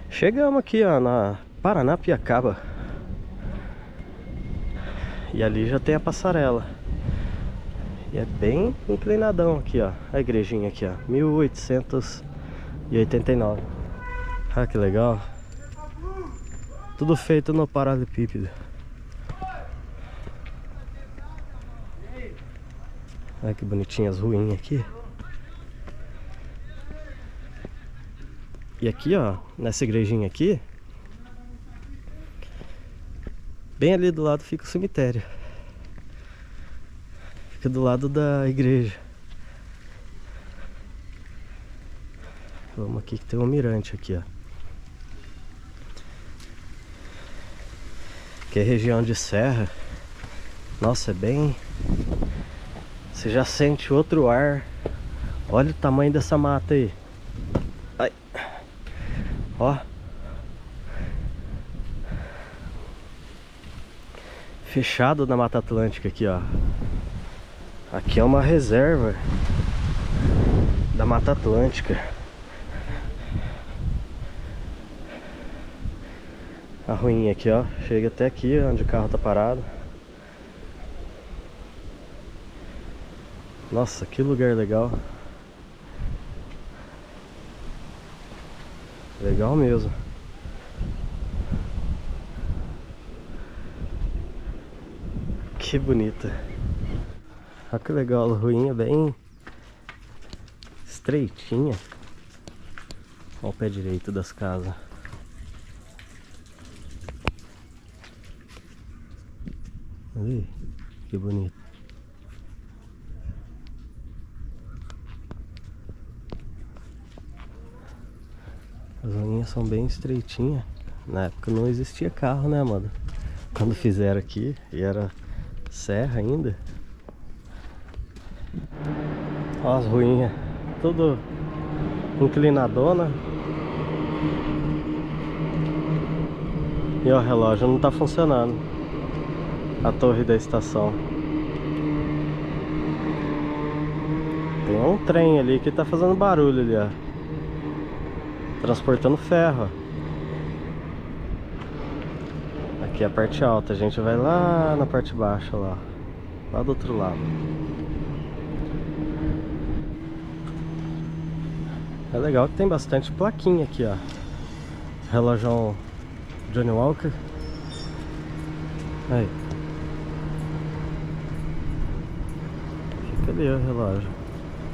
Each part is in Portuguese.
Chegamos aqui, ó, na Paranapiacaba. E ali já tem a passarela. E é bem inclinadão aqui, ó. A igrejinha aqui, ó. 1889. Ah, que legal. Tudo feito no paralelepípedo. Olha que bonitinhas as ruínas aqui. E aqui, ó, nessa igrejinha aqui, bem ali do lado fica o cemitério. Fica do lado da igreja. Vamos aqui que tem um mirante aqui, ó. Aqui é região de serra. Nossa, é bem... Você já sente outro ar. Olha o tamanho dessa mata aí. Ai. Ó. Fechado na Mata Atlântica aqui, ó. Aqui é uma reserva da Mata Atlântica. A ruinha aqui, ó. Chega até aqui, onde o carro tá parado. Nossa, que lugar legal. Legal mesmo. Que bonita. Olha que legal, a ruinha bem estreitinha. Olha o pé direito das casas. Ali, que bonito. As ruinhas são bem estreitinhas. Na época não existia carro, né, mano? Quando fizeram aqui, e era serra ainda. Ó as ruinhas, tudo inclinadona. E ó, o relógio não tá funcionando. A torre da estação. Tem um trem ali que tá fazendo barulho ali, ó. Transportando ferro. Aqui é a parte alta, a gente vai lá na parte baixa lá. Lá do outro lado. É legal que tem bastante plaquinha aqui, ó. Relógio Johnny Walker. Aí. Fica ali o relógio.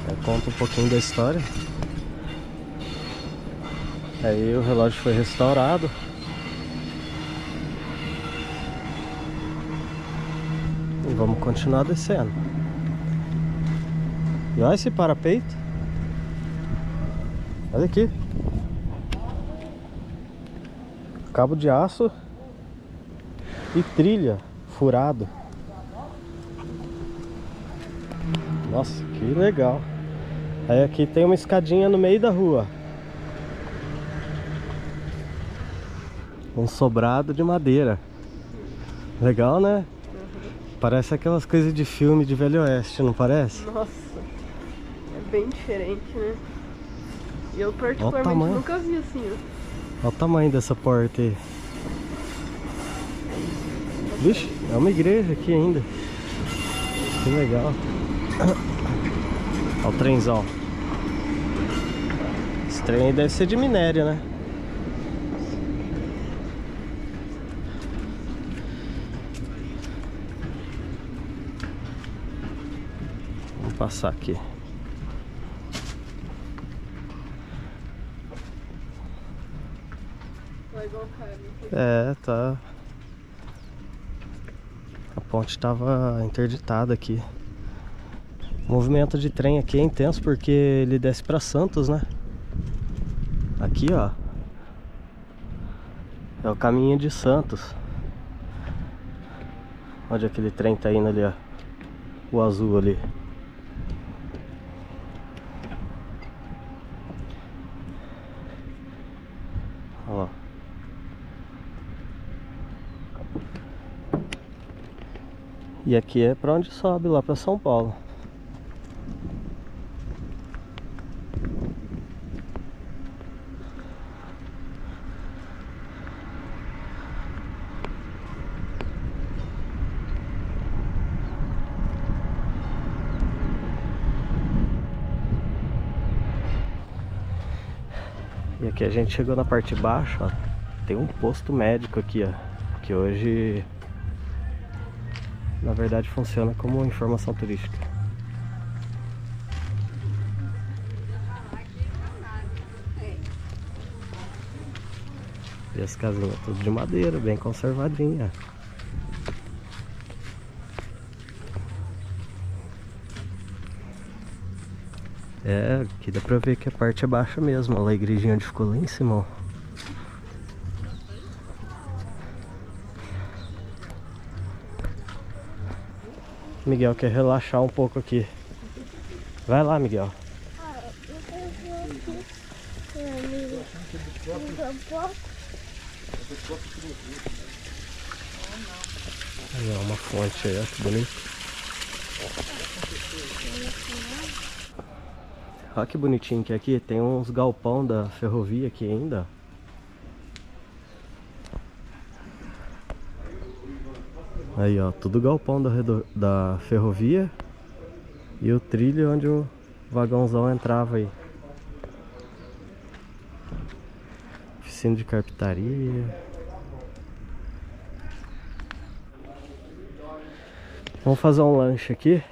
Aí conta um pouquinho da história. Aí o relógio foi restaurado. E vamos continuar descendo. E olha esse parapeito. Olha aqui. Cabo de aço e trilha furado. Nossa, que legal. Aí aqui tem uma escadinha no meio da rua. Um sobrado de madeira. Legal, né? Uhum. Parece aquelas coisas de filme de Velho Oeste, não parece? Nossa, é bem diferente, né? E eu particularmente nunca vi assim, ó. Olha o tamanho dessa porta aí. Vixe, é uma igreja aqui ainda. Que legal. Olha o trenzão. Esse trem aí deve ser de minério, né? Vamos passar aqui. É, tá. A ponte estava interditada aqui. O movimento de trem aqui é intenso porque ele desce para Santos, né? Aqui, ó, é o caminho de Santos. Onde aquele trem tá indo ali, ó. O azul ali. Ó. E aqui é pra onde sobe, lá pra São Paulo. E aqui a gente chegou na parte de baixo, ó. Tem um posto médico aqui, ó. Que hoje, na verdade, funciona como informação turística. E as casinhas tudo de madeira, bem conservadinha. É, aqui dá pra ver que a parte é baixa mesmo. Olha lá, a igrejinha onde ficou lá em cima, ó. Miguel quer relaxar um pouco aqui. Vai lá, Miguel. Aí, ó, uma fonte aí, ó, que bonito. Olha que bonitinho que é aqui. Tem uns galpão da ferrovia aqui ainda. Aí, ó, tudo galpão da ferrovia. E o trilho onde o vagãozão entrava aí. Oficina de carpintaria. Vamos fazer um lanche aqui.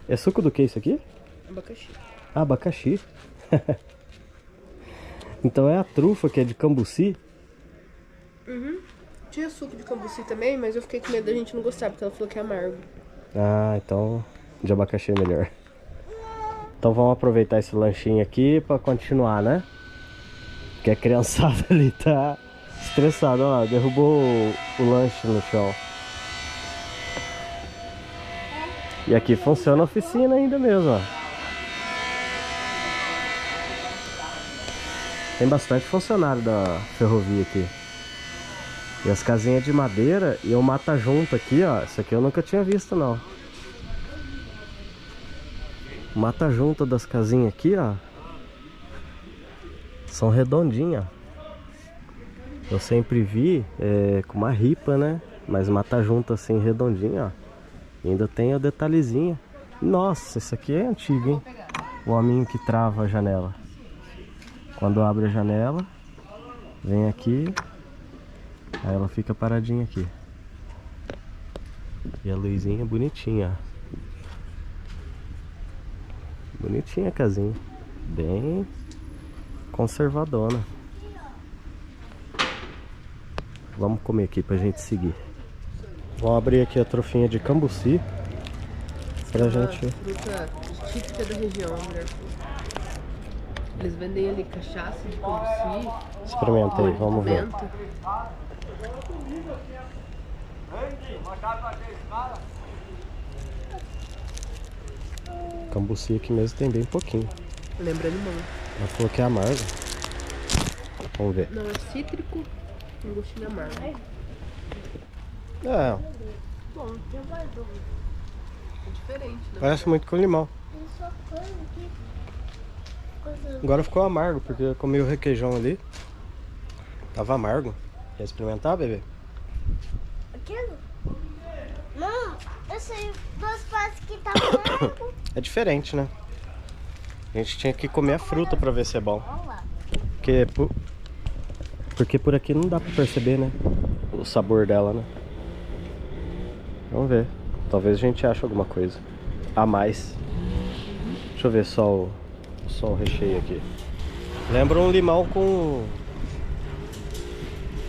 É suco do que isso aqui? Abacaxi. Ah, abacaxi. Então é a trufa que é de Cambuci? Uhum. Tinha suco de cambuci também, mas eu fiquei com medo da gente não gostar, porque ela falou que é amargo. Ah, então de abacaxi é melhor. Então vamos aproveitar esse lanchinho aqui pra continuar, né? Porque a criançada ali tá estressada, ó, derrubou o lanche no chão. E aqui funciona a oficina ainda mesmo, ó. Tem bastante funcionário da ferrovia aqui. E as casinhas de madeira e o mata-junta aqui, ó. Isso aqui eu nunca tinha visto, não. O mata-junta das casinhas aqui, ó, são redondinhas. Eu sempre vi com uma ripa, né? Mas mata-junta assim, redondinha, ó. E ainda tem o detalhezinho. Nossa, isso aqui é antigo, hein? O hominho que trava a janela. Quando abre a janela, vem aqui. Aí ela fica paradinha aqui. E a luzinha bonitinha. Bonitinha a casinha. Bem conservadona. Vamos comer aqui pra gente seguir. Vamos abrir aqui a trufinha de Cambuci. Pra gente... fruta típica da região, mulher. Eles vendem ali cachaça de cambuci. Experimenta aí, vamos ver. Cambuci aqui mesmo tem bem pouquinho. Lembra limão. Ela falou que é amargo. Vamos ver. Não, é cítrico com gostinho amargo. É, Bom, é diferente, né? parece muito com limão. Agora ficou amargo, porque eu comi o requeijão ali. Tava amargo. Quer experimentar, bebê? Aquilo? Não, eu sei dos pais que tá amargo. É diferente, né? A gente tinha que comer a fruta pra ver se é bom. Olha lá. Porque por aqui não dá pra perceber, né? O sabor dela, né? Vamos ver. Talvez a gente ache alguma coisa a mais. Deixa eu ver só o recheio aqui. Lembra um limão com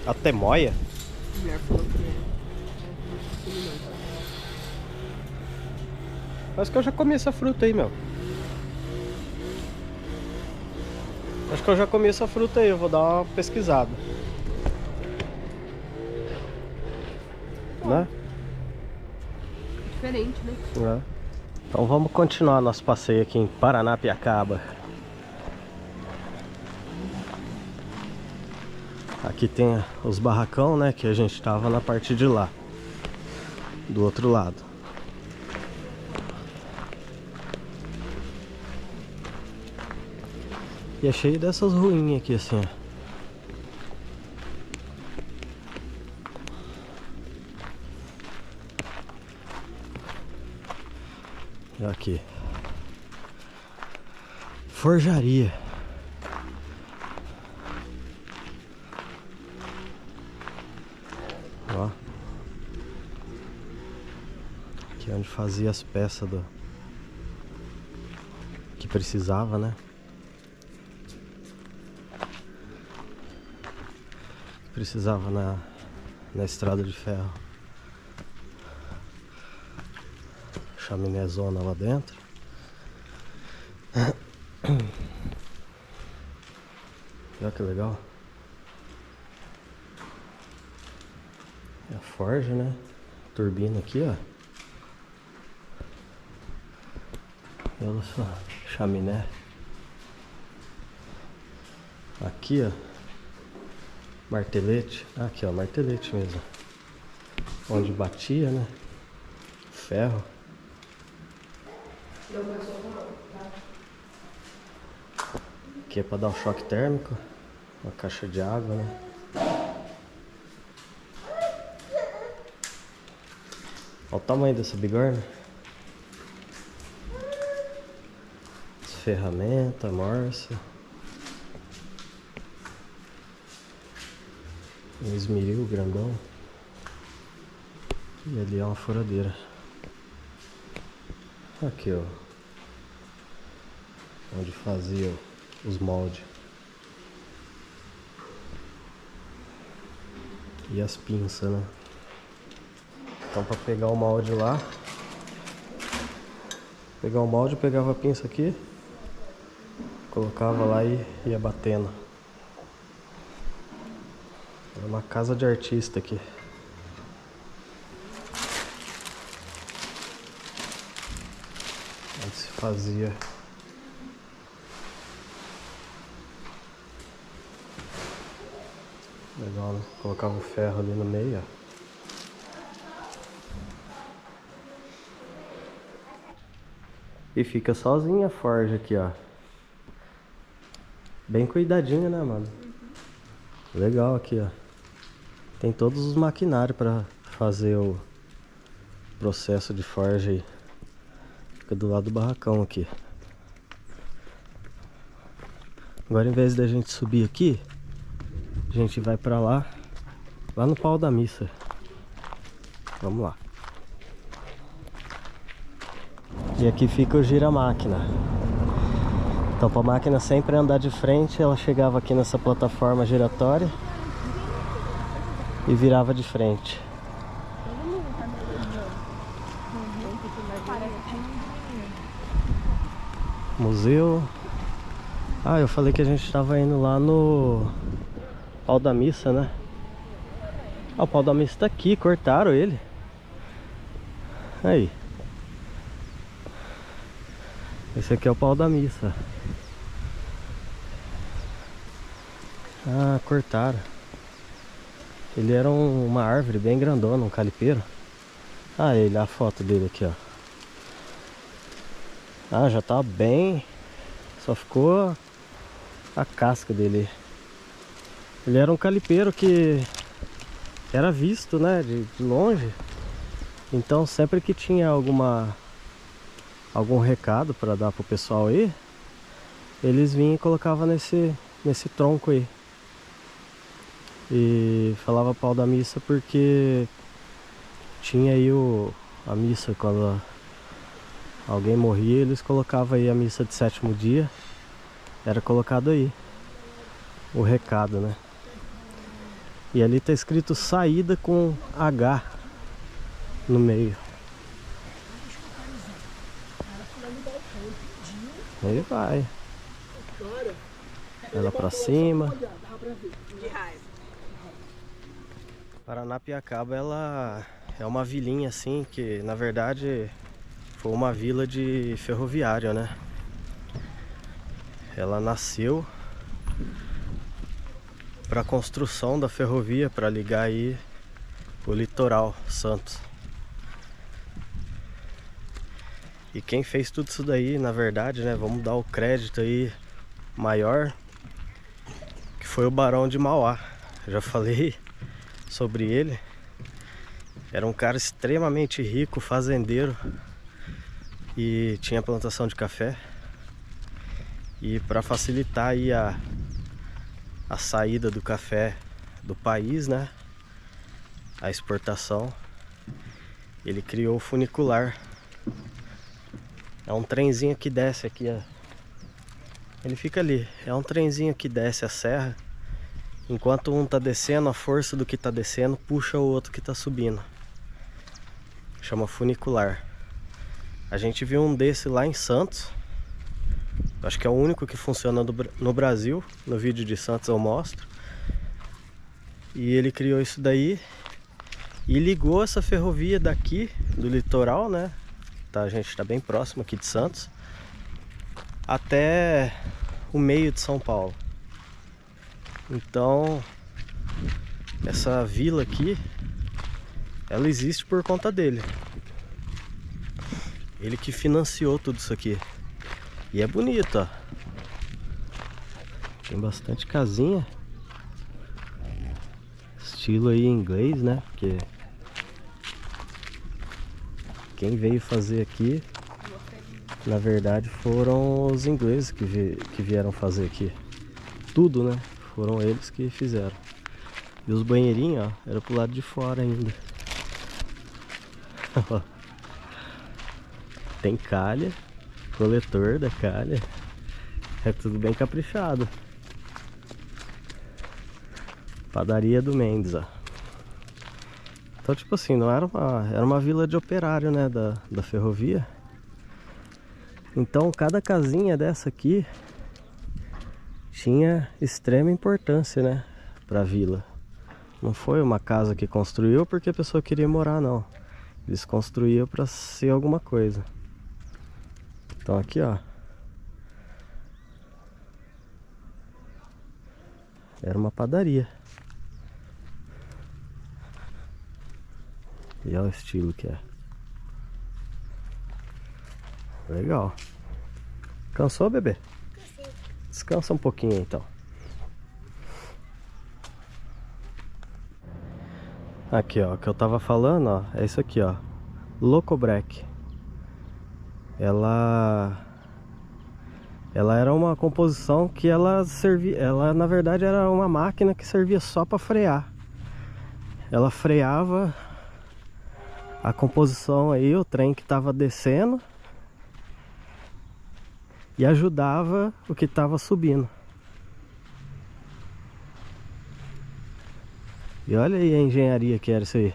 até moia. A mulher falou que é limão. Acho que eu já comi essa fruta aí, meu. Acho que eu já comi essa fruta aí. Eu vou dar uma pesquisada. Né? Diferente, né? É. Então vamos continuar nosso passeio aqui em Paranapiacaba. Aqui tem os barracão, né? Que a gente tava na parte de lá. Do outro lado. E é cheio dessas ruínas aqui assim, ó. E aqui. Ó. Aqui é onde fazia as peças do que precisava, né? Precisava na estrada de ferro. Chaminézona lá dentro. Olha que legal. É a forja, né? Turbina aqui, ó. E olha só, chaminé. Aqui, ó. Martelete. Aqui, ó, martelete mesmo. Onde batia, né? Ferro. Aqui é pra dar um choque térmico. Uma caixa de água, né? Olha o tamanho dessa bigorna. As ferramentas, morsa. Um esmeril grandão. E ali é uma furadeira. Aqui, ó. Onde fazia os moldes. E as pinças, né? Então para pegar o molde lá. Pegar o molde, pegava a pinça aqui. Colocava lá e ia batendo. É uma casa de artista aqui. Onde se fazia. Legal, né? Colocava o ferro ali no meio, ó. E fica sozinha a forja aqui, ó. Bem cuidadinha, né, mano? Legal aqui, ó. Tem todos os maquinários para fazer o processo de forja aí. Fica do lado do barracão aqui. Agora, em vez da gente subir aqui, a gente vai pra lá no pau da missa. Vamos lá. E aqui fica o gira-máquina. Então, para a máquina sempre andar de frente, ela chegava aqui nessa plataforma giratória e virava de frente. Museu. Ah, eu falei que a gente estava indo lá no pau da missa, né? Ah, o pau da missa tá aqui, cortaram ele. Aí. Esse aqui é o pau da missa. Ah, cortaram. Ele era uma árvore bem grandona, um calipeiro. Ah, ele, a foto dele aqui, ó. Ah, já tá bem. Só ficou a casca dele. Ele era um calipeiro que era visto, né, de longe. Então sempre que tinha algum recado para dar pro pessoal aí, eles vinham e colocavam nesse tronco aí. E falava pau da missa porque tinha aí a missa quando alguém morria, eles colocavam aí a missa de sétimo dia. Era colocado aí o recado, né? E ali tá escrito saída com H no meio. Aí vai. Ela pra cima. Paranapiacaba, ela é uma vilinha assim que na verdade foi uma vila de ferroviária, né? Ela nasceu para a construção da ferrovia para ligar aí o litoral Santos. E quem fez tudo isso daí, na verdade, né, vamos dar o crédito aí maior, que foi o Barão de Mauá. Já falei sobre ele. Era um cara extremamente rico, fazendeiro, e tinha plantação de café. E para facilitar aí a saída do café do país, né, a exportação, ele criou o funicular. É um trenzinho que desce aqui, ó. Ele fica ali, é um trenzinho que desce a serra. Enquanto um tá descendo, a força do que tá descendo puxa o outro que tá subindo. Chama funicular. A gente viu um desse lá em Santos. Acho que é o único que funciona no Brasil. No vídeo de Santos eu mostro. E ele criou isso daí e ligou essa ferrovia daqui do litoral, né? Tá, a gente tá bem próximo aqui de Santos, até o meio de São Paulo. Então essa vila aqui, ela existe por conta dele. Ele que financiou tudo isso aqui. E é bonito, ó. Tem bastante casinha. Estilo aí inglês, né? Porque quem veio fazer aqui, na verdade, foram os ingleses que vieram fazer aqui. Tudo, né? Foram eles que fizeram. E os banheirinhos, ó, era pro lado de fora ainda. Tem calha, coletor da calha. É tudo bem caprichado. Padaria do Mendes, ó. Então, tipo assim, não era era uma vila de operário, né, da ferrovia. Então, cada casinha dessa aqui tinha extrema importância, né, pra vila. Não foi uma casa que construiu porque a pessoa queria morar, não. Eles construíam pra ser alguma coisa. Então, aqui, ó, era uma padaria. E olha o estilo que é. Legal. Cansou, bebê? Cansei. Descansa um pouquinho então. Aqui, ó, o que eu tava falando, ó, é isso aqui, ó. Locobrec. Ela era uma composição que ela servia, ela na verdade era uma máquina que servia só para frear. Ela freava a composição aí, o trem que estava descendo, e ajudava o que estava subindo. E olha aí a engenharia que era isso aí.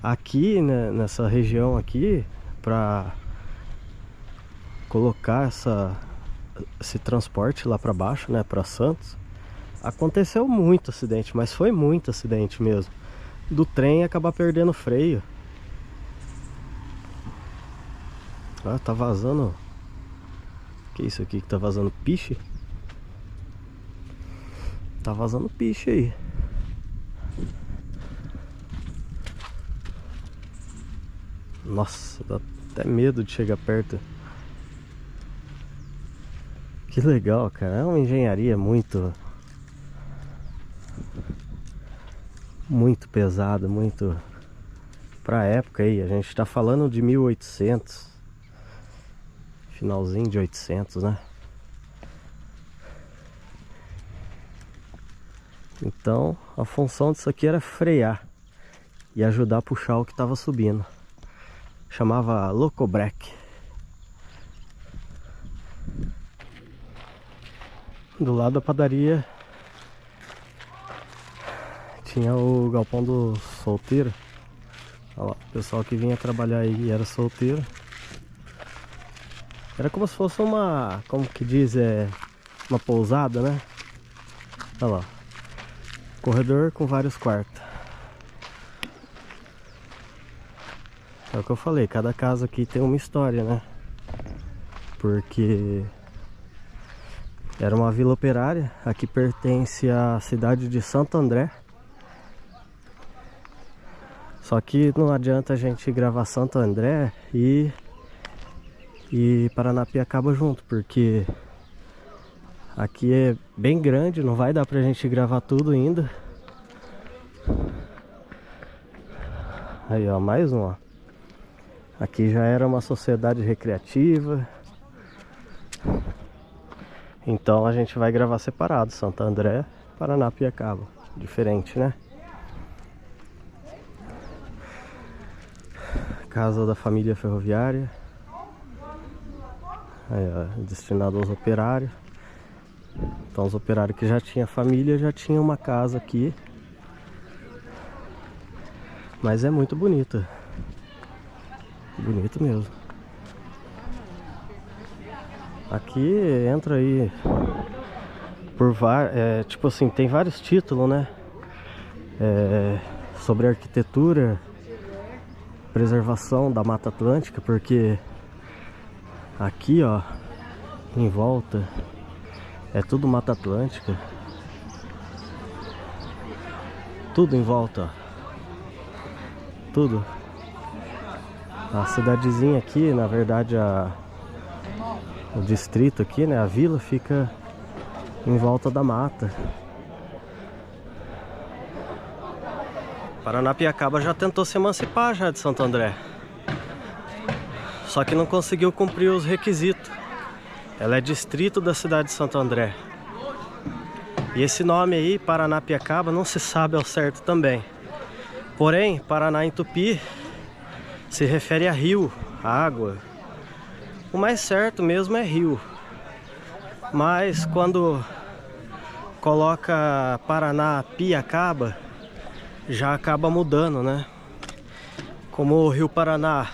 Aqui, né, nessa região aqui, para colocar esse transporte lá para baixo, né, para Santos, aconteceu muito acidente, mas foi muito acidente mesmo. Do trem acabar perdendo freio. Ah, tá vazando. Que é isso aqui que tá vazando? Piche? Tá vazando piche aí. Nossa, dá até medo de chegar perto. Que legal, cara. É uma engenharia muito pesada, muito pra época aí. A gente tá falando de 1800, finalzinho de 800, né? Então a função disso aqui era frear e ajudar a puxar o que tava subindo. Chamava Locobrec. Do lado da padaria tinha o galpão do solteiro. Olha lá, o pessoal que vinha trabalhar aí era solteiro. Era como se fosse uma, como que diz, uma pousada, né? Olha lá, corredor com vários quartos. É o que eu falei, cada casa aqui tem uma história, né? Porque era uma vila operária. Aqui pertence à cidade de Santo André. Só que não adianta a gente gravar Santo André e Paranapiacaba junto, porque aqui é bem grande, não vai dar pra gente gravar tudo ainda. Aí, ó, mais um, ó. Aqui já era uma sociedade recreativa. Então a gente vai gravar separado, Santo André, Paranapiacaba. diferente, né? Casa da família ferroviária. Aí, ó, destinado aos operários. Então os operários que já tinham família já tinham uma casa aqui. Mas é muito bonita. Bonito mesmo. Aqui entra aí por tipo assim, tem vários títulos, né? Sobre arquitetura, preservação da Mata Atlântica, porque aqui, ó, em volta é tudo Mata Atlântica. Tudo em volta, ó. Tudo. A cidadezinha aqui, na verdade, o distrito aqui, né, a vila fica em volta da mata. Paranapiacaba já tentou se emancipar já de Santo André. Só que não conseguiu cumprir os requisitos. Ela é distrito da cidade de Santo André. E esse nome aí, Paranapiacaba, não se sabe ao certo também. Porém, Paraná em Tupi se refere a rio, a água. O mais certo mesmo é rio. Mas quando coloca Paranapiacaba, já acaba mudando, né? Como o Rio Paraná.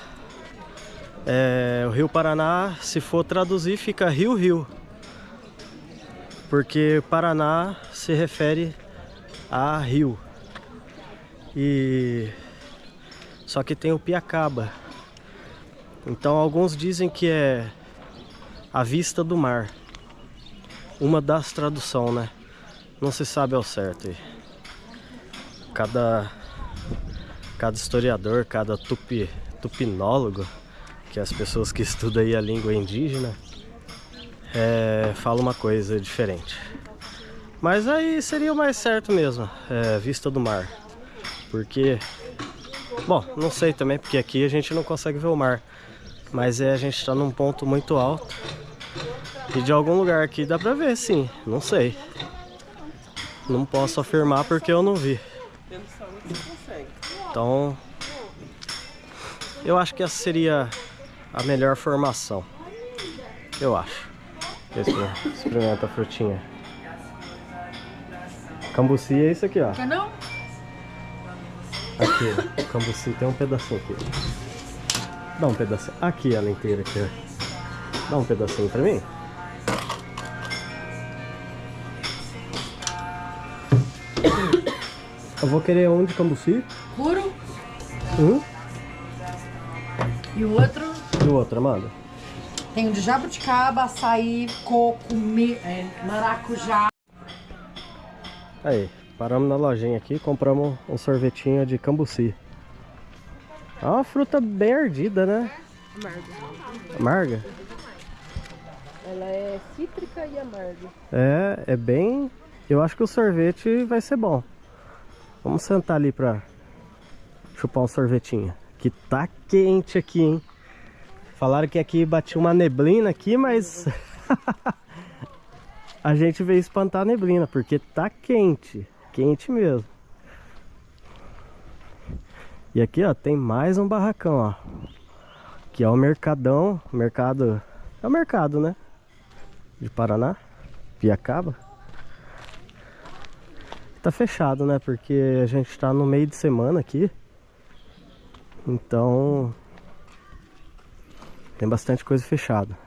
O Rio Paraná, se for traduzir, fica rio-rio. Porque Paraná se refere a rio. Só que tem o Piacaba. Então alguns dizem que é a vista do mar. Uma das traduções, né? Não se sabe ao certo. Cada historiador, cada tupinólogo, que é as pessoas que estudam aí a língua indígena, fala uma coisa diferente. Mas aí seria o mais certo mesmo, vista do mar. Porque, bom, não sei também, porque aqui a gente não consegue ver o mar. Mas a gente está num ponto muito alto. E de algum lugar aqui dá pra ver, sim. Não sei. Não posso afirmar porque eu não vi. Então, eu acho que essa seria a melhor formação. Eu acho. Experimenta a frutinha. Cambuci é isso aqui, ó. Quer não? Aqui, o cambuci tem um pedacinho aqui. Dá um pedacinho. Aqui ela inteira aqui, ó. Dá um pedacinho pra mim. Eu vou querer um de cambuci. Puro. Um. E o outro? E o outro, Amanda? Tem o de jabuticaba, açaí, coco, maracujá. Aí, paramos na lojinha aqui e compramos um sorvetinho de cambuci. É uma fruta bem ardida, né? Amarga. Amarga? Ela é cítrica e amarga. É bem... Eu acho que o sorvete vai ser bom. Vamos sentar ali pra chupar um sorvetinho. Que tá quente aqui, hein? Falaram que aqui batia uma neblina aqui, mas... a gente veio espantar a neblina, porque tá quente. Quente mesmo. E aqui, ó, tem mais um barracão, ó. Que é o Mercadão. Mercado... É o mercado, né? De Paraná. Piacaba. Tá fechado, né? Porque a gente tá no meio de semana aqui. Então... tem bastante coisa fechada.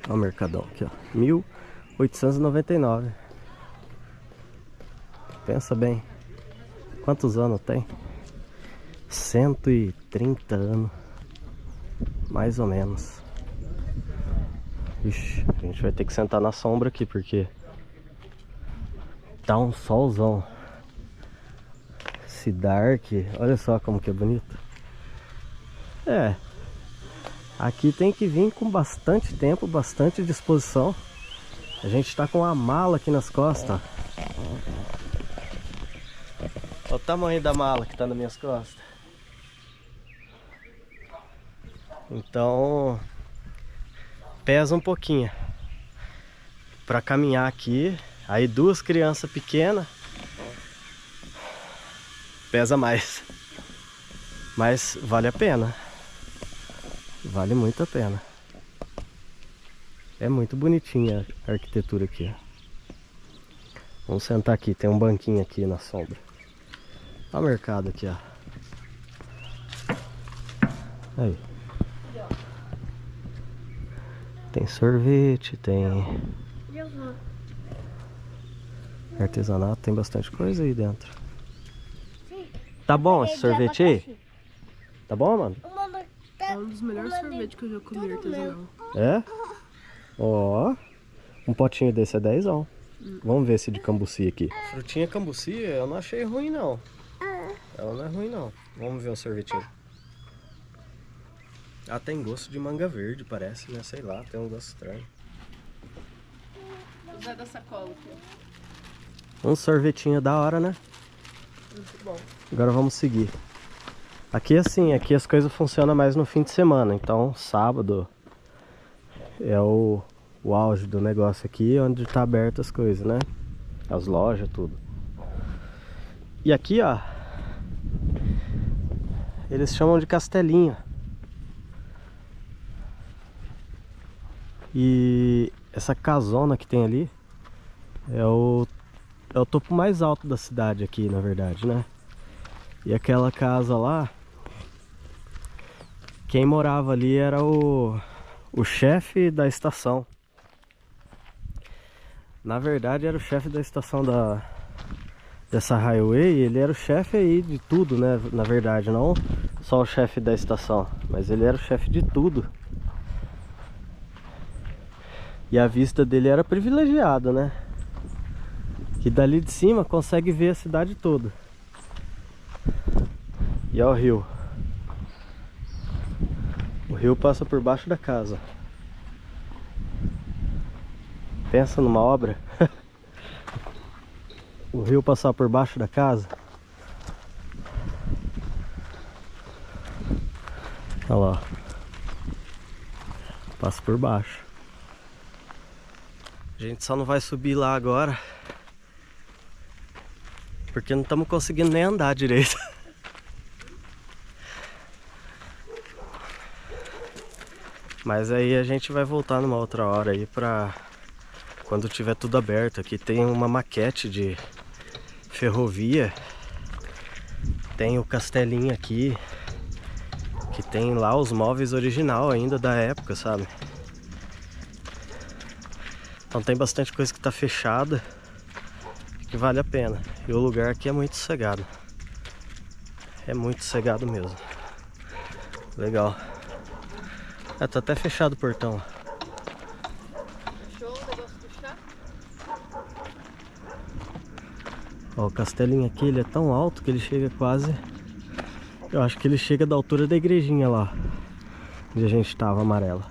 Olha o Mercadão aqui, ó. 1899. Pensa bem. Quantos anos tem? 130 anos. Mais ou menos. Ixi, a gente vai ter que sentar na sombra aqui, porque tá um solzão. Cidark, olha só como que é bonito. Aqui tem que vir com bastante tempo, bastante disposição. A gente tá com uma mala aqui nas costas. Olha o tamanho da mala que tá nas minhas costas. Então pesa um pouquinho. pra caminhar aqui. Aí 2 crianças pequenas pesa mais. Mas vale a pena. Vale muito a pena. É muito bonitinha a arquitetura aqui. Vamos sentar aqui, tem um banquinho aqui na sombra. Olha o mercado aqui, ó. Aí. Tem sorvete, tem artesanato, tem bastante coisa aí dentro. Tá bom esse sorvete aí? Tá bom, mano? É um dos melhores sorvetes que eu já comi artesanal. É? Ó, um potinho desse é 10. Vamos ver esse de cambuci aqui. Frutinha cambuci eu não achei ruim não. Ela não é ruim não. Vamos ver o sorvetinho. Ah, tem gosto de manga verde, parece, né? Sei lá, tem um gosto estranho. O Zé da sacola aqui, ó. Um sorvetinho da hora, né? Muito bom. Agora vamos seguir. Aqui assim, aqui as coisas funcionam mais no fim de semana. Então sábado é o auge do negócio aqui, onde tá aberto as coisas, né? As lojas, tudo. E aqui, ó, eles chamam de Castelinho. E essa casona que tem ali é o topo mais alto da cidade aqui, na verdade, né? E aquela casa lá, quem morava ali era o chefe da estação. Na verdade era o chefe da estação dessa highway. Ele era o chefe aí de tudo, né? Na verdade, não só o chefe da estação, mas ele era o chefe de tudo. E a vista dele era privilegiada, né? Que dali de cima consegue ver a cidade toda. E olha o rio. O rio passa por baixo da casa. Pensa numa obra. O rio passar por baixo da casa. Olha lá. Passa por baixo. A gente só não vai subir lá agora porque não estamos conseguindo nem andar direito. Mas aí a gente vai voltar numa outra hora aí pra quando tiver tudo aberto. Aqui tem uma maquete de ferrovia. Tem o castelinho aqui, que tem lá os móveis original ainda da época, sabe? Então tem bastante coisa que tá fechada, que vale a pena. E o lugar aqui é muito sossegado. É muito sossegado mesmo. Legal. Ah, tá até fechado o portão. Fechou o negócio do chá? Ó, o castelinho aqui, ele é tão alto que ele chega quase... Eu acho que ele chega da altura da igrejinha lá, onde a gente tava, amarela.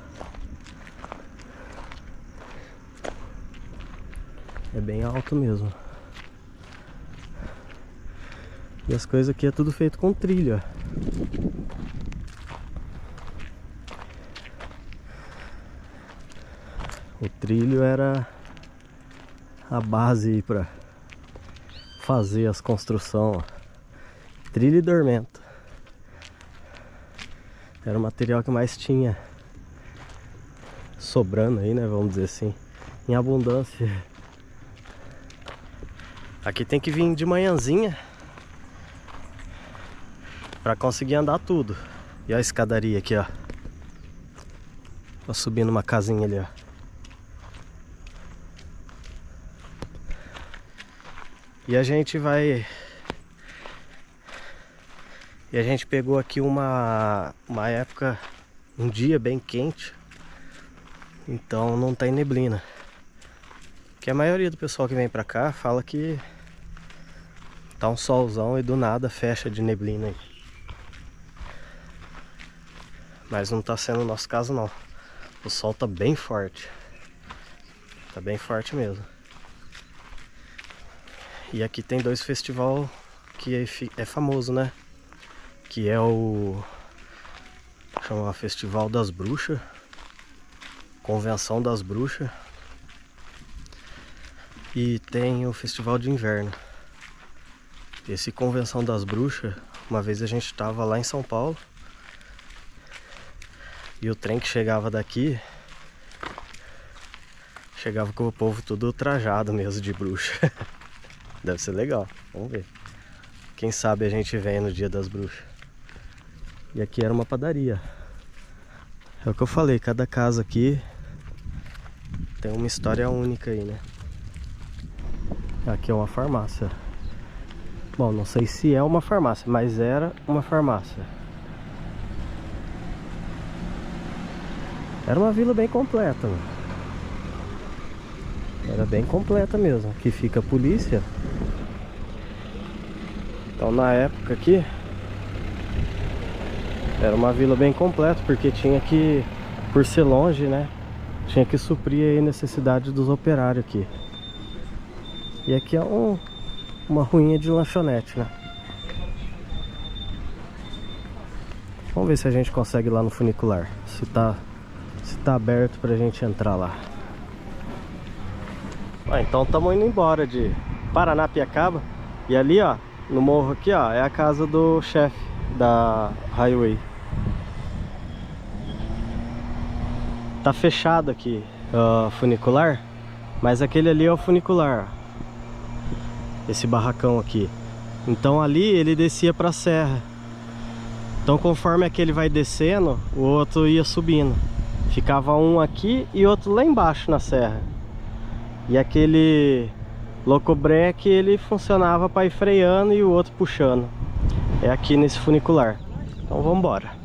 É bem alto mesmo. E as coisas aqui é tudo feito com trilha. O trilho era a base para fazer as construções. Trilho e dormento. Era o material que mais tinha sobrando aí, né? Vamos dizer assim, em abundância. Aqui tem que vir de manhãzinha para conseguir andar tudo. E a escadaria aqui, ó. Tô subindo uma casinha ali, ó. E a gente vai... E a gente pegou aqui uma época, um dia bem quente. Então não tem neblina. Que a maioria do pessoal que vem pra cá fala que tá um solzão e do nada fecha de neblina aí. Mas não tá sendo o nosso caso não. O sol tá bem forte. Tá bem forte mesmo. E aqui tem 2 festivais que é famoso, né? Que é o... chama Festival das Bruxas. Convenção das Bruxas. E tem o Festival de Inverno. Esse Convenção das Bruxas, uma vez a gente tava lá em São Paulo. E o trem que chegava daqui, chegava com o povo tudo trajado mesmo de bruxa. Deve ser legal, vamos ver. Quem sabe a gente vem no Dia das Bruxas. E aqui era uma padaria. É o que eu falei, cada casa aqui tem uma história única aí, né? Aqui é uma farmácia. Bom, não sei se é uma farmácia, mas era uma farmácia. Era uma vila bem completa, mano. Era bem completa mesmo. Aqui fica a polícia. Então na época aqui era uma vila bem completa, porque tinha que, por ser longe, né, tinha que suprir a necessidade dos operários aqui. E aqui é uma ruinha de lanchonete, né? Vamos ver se a gente consegue ir lá no funicular. Se tá aberto pra gente entrar lá. Então estamos indo embora de Paranapiacaba. E ali, ó, no morro aqui, ó, é a casa do chefe da Highway. Tá fechado aqui o funicular, mas aquele ali é o funicular, ó. Esse barracão aqui. Então ali ele descia pra serra. Então conforme aquele vai descendo, o outro ia subindo. Ficava um aqui e outro lá embaixo na serra. E aquele locobreque ele funcionava para ir freando e o outro puxando. É aqui nesse funicular. Então vamos embora.